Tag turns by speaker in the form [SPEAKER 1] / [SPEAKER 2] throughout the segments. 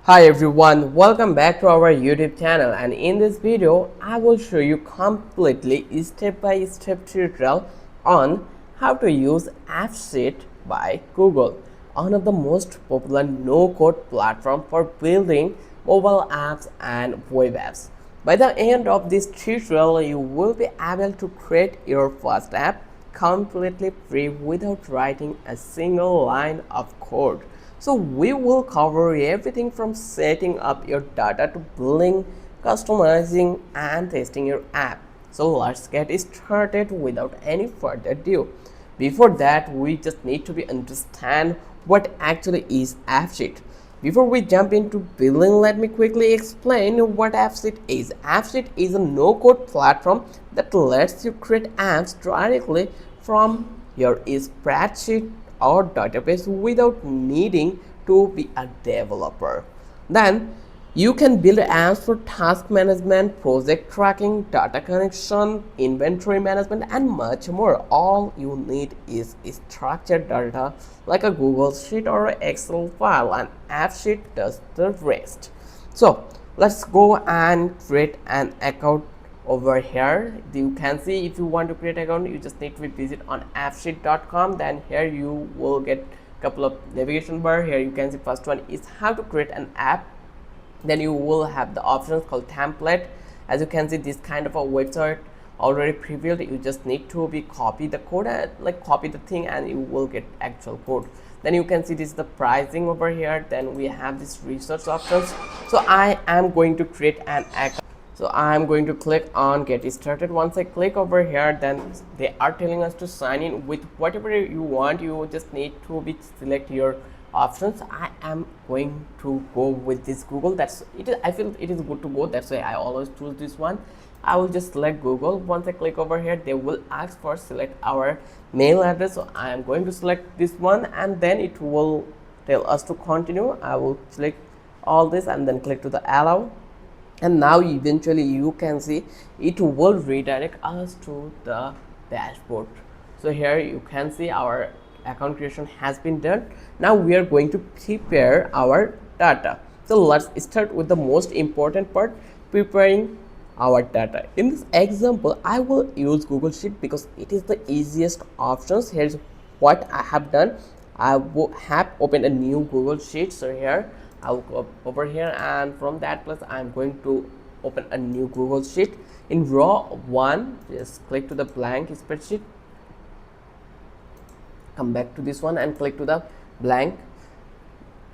[SPEAKER 1] Hi everyone, welcome back to our YouTube channel, and in this video I will show you completely step-by-step tutorial on how to use AppSheet by Google, one of the most popular no-code platform for building mobile apps and web apps. By the end of this tutorial, you will be able to create your first app completely free without writing a single line of code. So we will cover everything from setting up your data to building, customizing and testing your app. So let's get started without any further ado. Before that, we just need to understand what actually is AppSheet. Before we jump into building, let me quickly explain what AppSheet is. AppSheet is a no-code platform that lets you create apps directly from your spreadsheet or database without needing to be a developer. Then you can build apps for task management, project tracking, data connection, inventory management, and much more. All you need is structured data like a Google Sheet or an Excel file, and AppSheet does the rest. So let's go and create an account over here. You can see if you want to create an account, you just need to visit on appsheet.com. Then here you will get a couple of navigation bar. Here you can see first one is how to create an app. Then you will have the options called template. As you can see, this kind of a website already prebuilt. You just need to copy the code and copy the thing, and you will get actual code. Then you can see this is the pricing over here. Then we have this research options. So I am going to create an account. So I'm going to click on get started. Once I click over here, then they are telling us to sign in with whatever you want. You just need to select your options. I am going to go with this Google. I feel it is good to go. That's why I always choose this one. I will just select Google. Once I click over here, they will ask for select our mail address. So I am going to select this one, and then it will tell us to continue. I will select all this and then click to the allow. And now eventually you can see it will redirect us to the dashboard. So here you can see our account creation has been done. Now we are going to prepare our data. So let's start with the most important part, preparing our data. In this example, I will use Google Sheet because it is the easiest options. Here's what I have done. I have opened a new Google Sheet. So here I will go over here, and from that place I'm going to open a new Google Sheet. In row 1, just click to the blank spreadsheet, come back to this one and click to the blank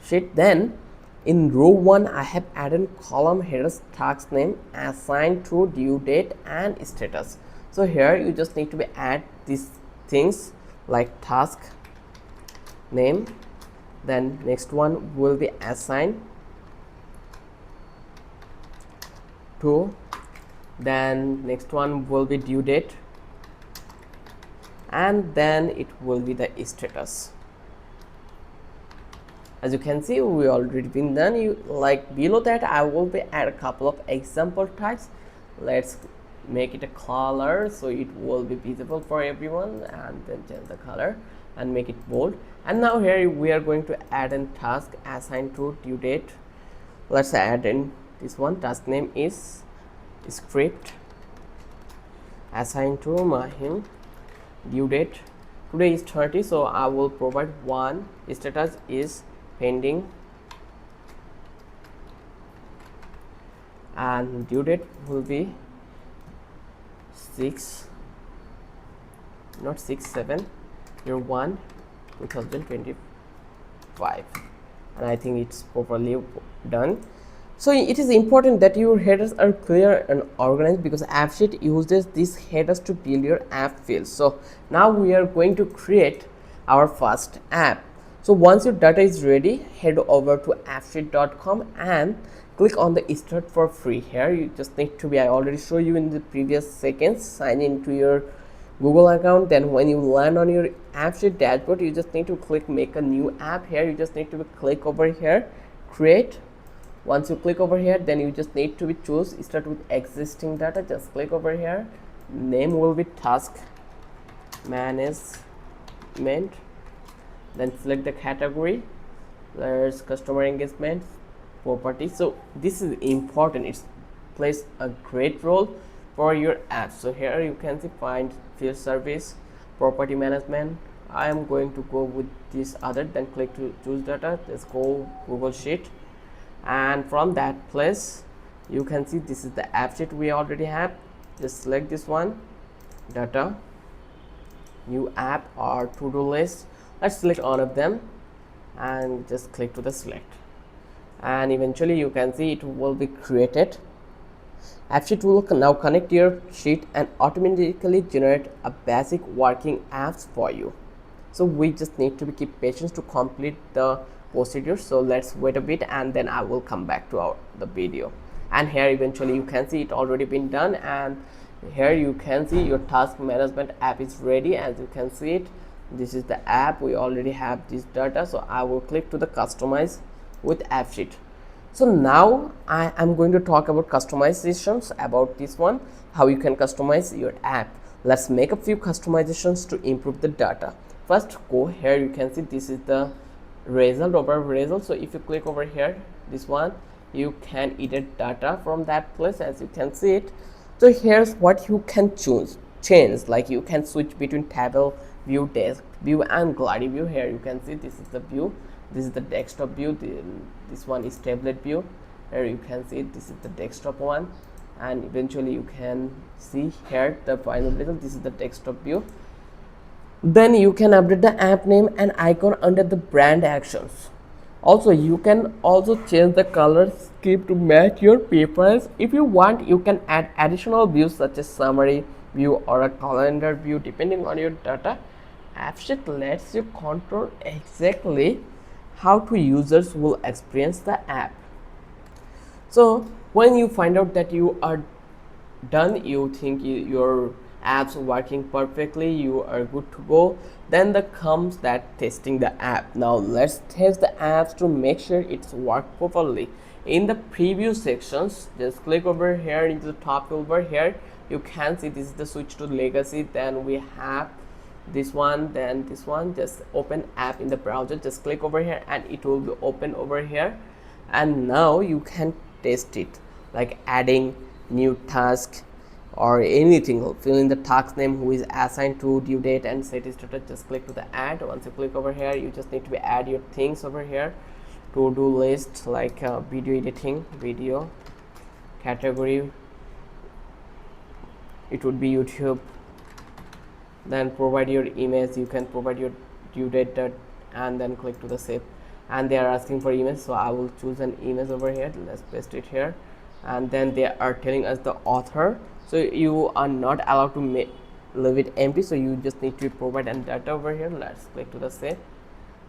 [SPEAKER 1] sheet. Then in row 1, I have added column headers, task name, assigned to, due date and status. So here you just need to add these things like task name. Then next one will be assigned to, then next one will be due date, and then it will be the status. As you can see, we already been done. Below that I will be add a couple of example types. Let's make it a color so it will be visible for everyone, and then change the color and make it bold. And now here we are going to add in task assigned to, due date. Let's add in this one. Task name is script, assigned to Mahim, due date today is 30, so I will provide 1, status is pending, and due date will be 2025, and I think it's properly done. So it is important that your headers are clear and organized because AppSheet uses these headers to build your app fields. So now we are going to create our first app. So once your data is ready, head over to appsheet.com and click on the start for free. Here you just need to I already show you in the previous seconds, sign into your Google account. Then when you land on your AppSheet dashboard, you just need to click make a new app. Here you just need to click over here, create. Once you click over here, then you just need to choose start with existing data. Just click over here, name will be task management, then select the category. There's customer engagement, property. So this is important, it plays a great role for your app. So here you can see find field service, property management. I am going to go with this other, then click to choose data. Let's go Google Sheet, and from that place you can see this is the app sheet we already have. Just select this one, data, new app or to-do list. Let's select all of them and just click to the select, and eventually you can see it will be created. AppSheet will now connect your sheet and automatically generate a basic working apps for you. So we just need to keep patience to complete the procedure. So let's wait a bit and then I will come back to the video. And here eventually you can see it already been done, and here you can see your task management app is ready. As you can see it, this is the app, we already have this data. So I will click to the customize with AppSheet. So now I am going to talk about customizations about this one, how you can customize your app. Let's make a few customizations to improve the data. First, go here, you can see this is the result over result. So if you click over here, this one, you can edit data from that place, as you can see it. So here's what you can change, like you can switch between table view, desk view and gallery view. Here you can see this is the view, this is the desktop view, this one is tablet view. Here you can see this is the desktop one, and eventually you can see here the final result, this is the desktop view. Then you can update the app name and icon under the brand actions. Also you can also change the color scheme to match your preference. If you want, you can add additional views such as summary view or a calendar view depending on your data. AppSheet lets you control exactly how users will experience the app. So when you find out that you are done, you think your apps working perfectly, you are good to go, then the comes that testing the app. Now let's test the apps to make sure it's work properly. In the preview sections, just click over here into the top over here, you can see this is the switch to legacy. Then we have this one, then this one. Just open app in the browser, just click over here and it will be open over here. And now you can test it, like adding new task or anything. Fill in the task name, who is assigned to, due date and set is status. Just click to the add. Once you click over here, you just need to add your things over here. To-do list, like video editing, video category, it would be YouTube. Then provide your image, you can provide your due date and then click to the save. And they are asking for image, so I will choose an image over here. Let's paste it here. And then they are telling us the author, so you are not allowed to leave it empty, so you just need to provide an data over here. Let's click to the save,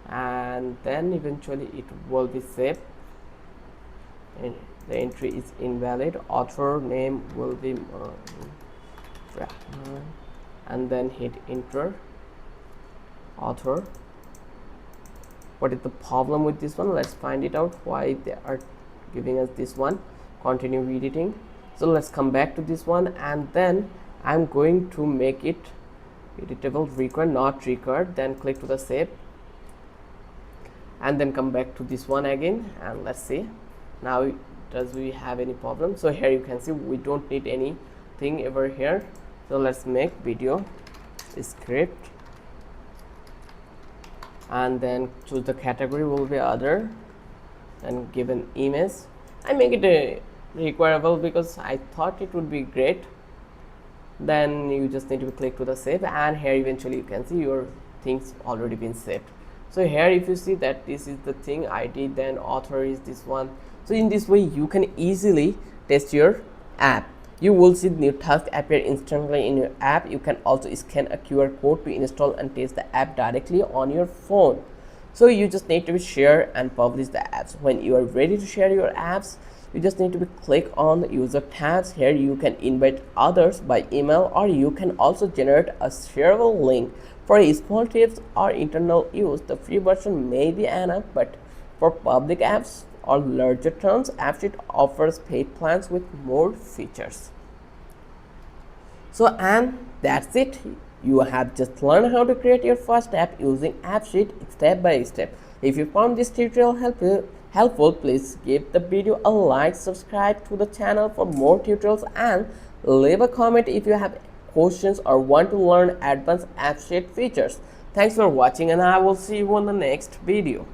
[SPEAKER 1] and then eventually it will be saved. And the entry is invalid, author name will be and then hit enter. Author, what is the problem with this one? Let's find it out, why they are giving us this one. Continue editing. So let's come back to this one, and then I'm going to make it editable, required, not required. Then click to the save, and then come back to this one again, and let's see now does we have any problem. So here you can see we don't need anything over here. So let's make video script, and then choose the category will be other, and give an image. I make it a requireable because I thought it would be great. Then you just need to click to the save, and here eventually you can see your things already been saved. So here if you see that this is the thing ID, then author is this one. So in this way you can easily test your app. You will see new tasks appear instantly in your app. You can also scan a QR code to install and test the app directly on your phone. So you just need to share and publish the apps. When you are ready to share your apps, you just need to click on the user tabs. Here you can invite others by email, or you can also generate a shareable link. For small tips or internal use, the free version may be enough, but for public apps or larger terms, AppSheet offers paid plans with more features. So, and that's it. You have just learned how to create your first app using AppSheet step by step. If you found this tutorial helpful, helpful, please give the video a like, subscribe to the channel for more tutorials, and leave a comment if you have questions or want to learn advanced AppSheet features. Thanks for watching, and I will see you in the next video.